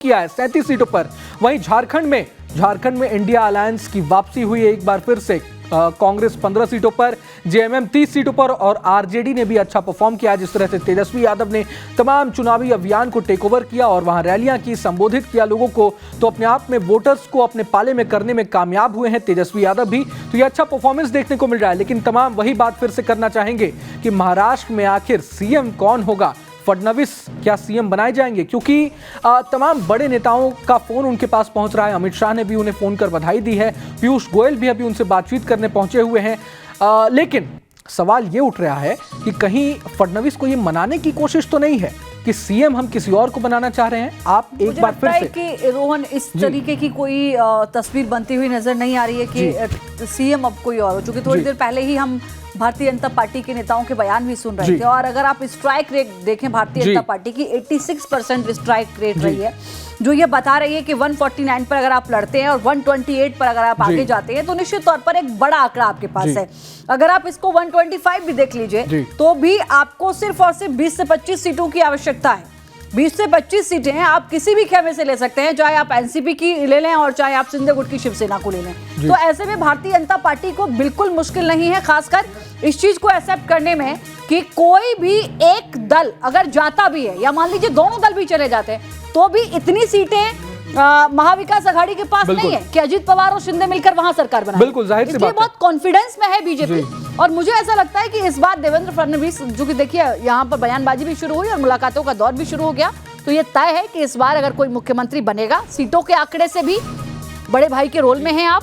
किया है 37 सीटों पर। वहीं झारखंड में इंडिया अलायंस की वापसी हुई है एक बार फिर से। कांग्रेस 15 सीटों पर, जेएमएम 30 सीटों पर और आरजेडी ने भी अच्छा परफॉर्म किया। जिस तरह से तेजस्वी यादव ने तमाम चुनावी अभियान को टेक ओवर किया और वहां रैलियां की, संबोधित किया लोगों को, तो अपने आप में वोटर्स को अपने पाले में करने में कामयाब हुए हैं तेजस्वी यादव भी। तो ये अच्छा परफॉर्मेंस देखने को मिल रहा है। लेकिन तमाम वही बात फिर से करना चाहेंगे कि महाराष्ट्र में आखिर सीएम कौन होगा? फडणवीस क्या सीएम बनाए जाएंगे? क्योंकि तमाम बड़े नेताओं का फोन उनके पास पहुंच रहा है। अमित शाह ने भी उन्हें फोन कर बधाई दी है, पीयूष गोयल भी अभी उनसे बातचीत करने पहुंचे हुए हैं। लेकिन सवाल ये उठ रहा है कि कहीं फडणवीस को ये मनाने की कोशिश तो नहीं है कि सीएम हम किसी और को बनाना चाह रहे हैं? आप एक बार फिर से कि रोहन इस तरीके की कोई तस्वीर बनती हुई नजर नहीं आ रही है कि सीएम अब कोई और हो, चूंकि थोड़ी देर पहले ही हम भारतीय जनता पार्टी के नेताओं के बयान भी सुन रहे थे। और अगर आप स्ट्राइक रेट देखें भारतीय जनता पार्टी की 86% स्ट्राइक रेट रही है, जो ये बता रही है कि 149 पर अगर आप लड़ते हैं और 128 पर अगर आप आगे जाते हैं तो निश्चित तौर पर एक बड़ा आंकड़ा आपके पास है। अगर आप इसको 125 भी देख लीजिए तो भी आपको सिर्फ और सिर्फ 20 से 25 सीटों की आवश्यकता है। 20 से 25 सीटें हैं, आप किसी भी खेमे से ले सकते हैं, चाहे आप एनसीपी की ले लें और चाहे आप सिंधे गुट की शिवसेना को ले लें। तो ऐसे में भारतीय जनता पार्टी को बिल्कुल मुश्किल नहीं है, खासकर इस चीज को एक्सेप्ट करने में कि कोई भी एक दल अगर जाता भी है या मान लीजिए दोनों दल भी चले जाते हैं तो भी इतनी सीटें महाविकास आघाड़ी के पास नहीं है कि अजीत पवार और शिंदे मिलकर वहां सरकार बनाए। बिल्कुल जाहिर सी बात है। बहुत कॉन्फिडेंस में है बीजेपी और मुझे ऐसा लगता है कि इस बार देवेंद्र फडणवीस, जो कि देखिए यहाँ पर बयानबाजी भी शुरू हुई और मुलाकातों का दौर भी शुरू हो गया, तो ये तय है कि इस बार अगर कोई मुख्यमंत्री बनेगा, सीटों के आंकड़े से भी बड़े भाई के रोल में हैं आप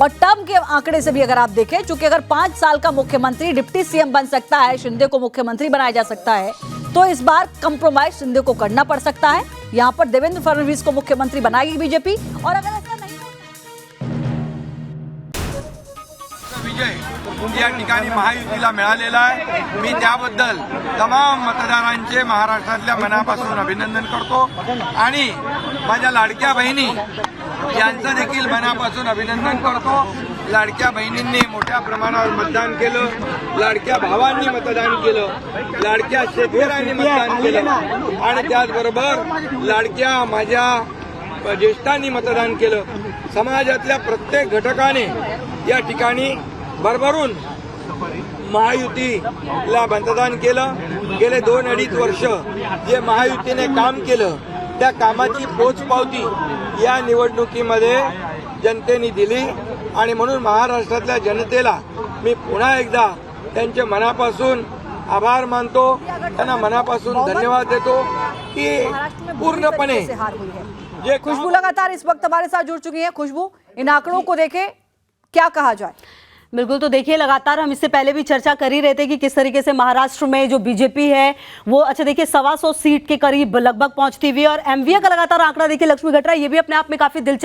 और टर्म के आंकड़े से भी अगर आप देखें, चूंकि अगर 5 साल का मुख्यमंत्री डिप्टी सीएम बन सकता है, शिंदे को मुख्यमंत्री बनाया जा सकता है, तो इस बार कंप्रोमाइज शिंदे को करना पड़ सकता है। यहाँ पर देवेंद्र फडणवीस को मुख्यमंत्री बनाएगी बीजेपी। और अगर ऐसा नहीं विजय या ठिकाणी महायुतीला मिळालेला आहे, मी त्याबद्दल तमाम मतदारांचे महाराष्ट्रातल्या मनापासून अभिनंदन करतो आणि माझ्या लाडक्या बहिणी यांचं देखील मनापासून अभिनंदन करतो। लाडक्या बहिणींनी मोठ्या प्रमाणावर मतदान केलं, लाडक्या भावांनी मतदान केलं, लाडक्या शेतकऱ्यांनी मतदान केलं आणि त्याचबरोबर लाडक्या माझ्या ज्येष्ठांनी मतदान केलं। समाजातल्या प्रत्येक घटकाने या ठिकाणी भरभरून महायुतीला मतदान केलं। गेले 2-2.5 वर्ष जे महायुतीने काम केलं त्या कामाची पोचपावती या निवडणुकीमध्ये जनतेने दिली आणि म्हणून महाराष्ट्रातल्या जनतेला मी पुन्हा एकदा त्यांचे मनापासून आभार मानतो, त्यांना मनापासून धन्यवाद देतो की पूर्णपणे ये खुशबू लगातार इस वक्त हमारे साथ जुड़ चुकी है। खुशबू, इन आंकड़ों को देखे क्या कहा जाए? बिल्कुल, तो देखिए लगातार हम इससे पहले भी चर्चा कर ही रहे थे कि किस तरीके से महाराष्ट्र में जो बीजेपी है वो देखिए 125 सीट के करीब लगभग पहुंचती हुई और एमवीए का लगातार आंकड़ा देखिए लक्ष्मी घट रहा है। ये भी अपने आप में काफी दिलचस्प